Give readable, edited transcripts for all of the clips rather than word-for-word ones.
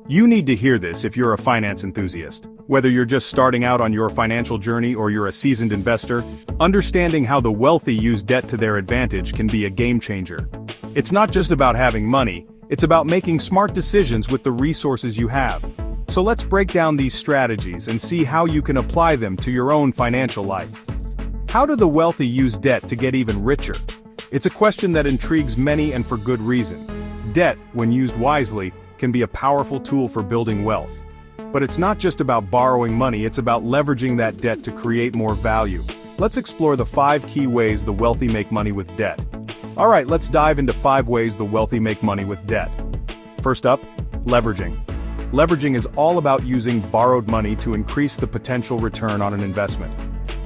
You need to hear this if you're a finance enthusiast. Whether you're just starting out on your financial journey or you're a seasoned investor, understanding how the wealthy use debt to their advantage can be a game changer. It's not just about having money, it's about making smart decisions with the resources you have. So let's break down these strategies and see how you can apply them to your own financial life. How do the wealthy use debt to get even richer? It's a question that intrigues many and for good reason. Debt, when used wisely, can be a powerful tool for building wealth. But it's not just about borrowing money, it's about leveraging that debt to create more value. Let's explore the 5 key ways the wealthy make money with debt. Alright, let's dive into 5 ways the wealthy make money with debt. First up, leveraging. Leveraging is all about using borrowed money to increase the potential return on an investment.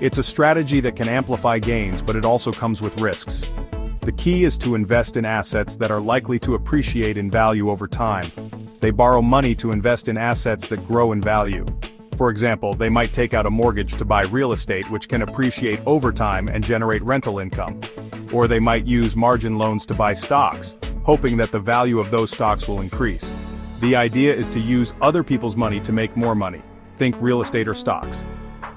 It's a strategy that can amplify gains, but it also comes with risks. The key is to invest in assets that are likely to appreciate in value over time. They borrow money to invest in assets that grow in value. For example, they might take out a mortgage to buy real estate which can appreciate over time and generate rental income. Or they might use margin loans to buy stocks, hoping that the value of those stocks will increase. The idea is to use other people's money to make more money. Think real estate or stocks.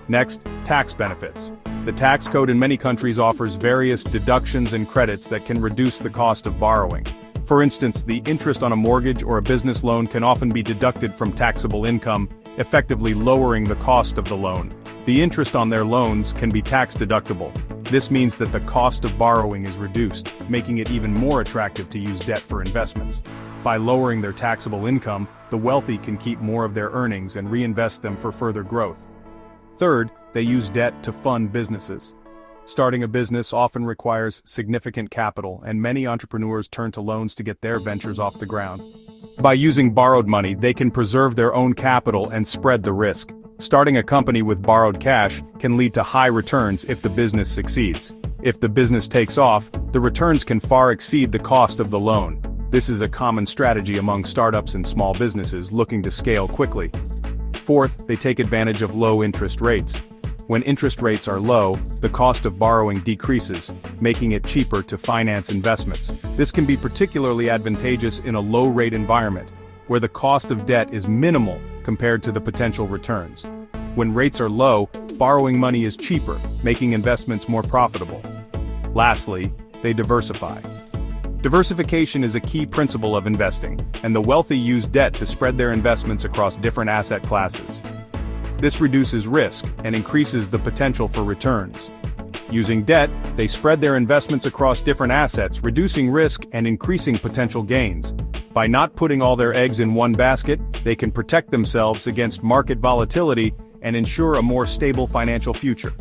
Next, tax benefits. The tax code in many countries offers various deductions and credits that can reduce the cost of borrowing. For instance, the interest on a mortgage or a business loan can often be deducted from taxable income, effectively lowering the cost of the loan. The interest on their loans can be tax deductible. This means that the cost of borrowing is reduced, making it even more attractive to use debt for investments. By lowering their taxable income, the wealthy can keep more of their earnings and reinvest them for further growth. Third, they use debt to fund businesses. Starting a business often requires significant capital, and many entrepreneurs turn to loans to get their ventures off the ground. By using borrowed money, they can preserve their own capital and spread the risk. Starting a company with borrowed cash can lead to high returns if the business succeeds. If the business takes off, the returns can far exceed the cost of the loan. This is a common strategy among startups and small businesses looking to scale quickly. Fourth, they take advantage of low interest rates. When interest rates are low, the cost of borrowing decreases, making it cheaper to finance investments. This can be particularly advantageous in a low-rate environment, where the cost of debt is minimal compared to the potential returns. When rates are low, borrowing money is cheaper, making investments more profitable. Lastly, they diversify. Diversification is a key principle of investing, and the wealthy use debt to spread their investments across different asset classes. This reduces risk and increases the potential for returns. Using debt, they spread their investments across different assets, reducing risk and increasing potential gains. By not putting all their eggs in one basket, they can protect themselves against market volatility and ensure a more stable financial future.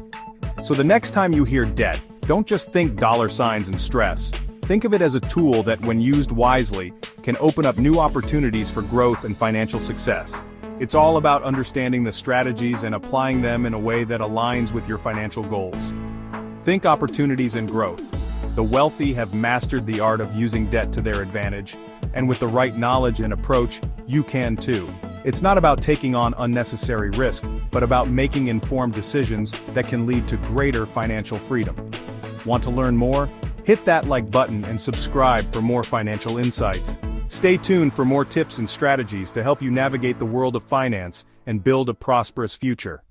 So the next time you hear debt, don't just think dollar signs and stress. Think of it as a tool that, when used wisely, can open up new opportunities for growth and financial success. It's all about understanding the strategies and applying them in a way that aligns with your financial goals. Think opportunities and growth. The wealthy have mastered the art of using debt to their advantage, and with the right knowledge and approach, you can too. It's not about taking on unnecessary risk, but about making informed decisions that can lead to greater financial freedom. Want to learn more? Hit that like button and subscribe for more financial insights. Stay tuned for more tips and strategies to help you navigate the world of finance and build a prosperous future.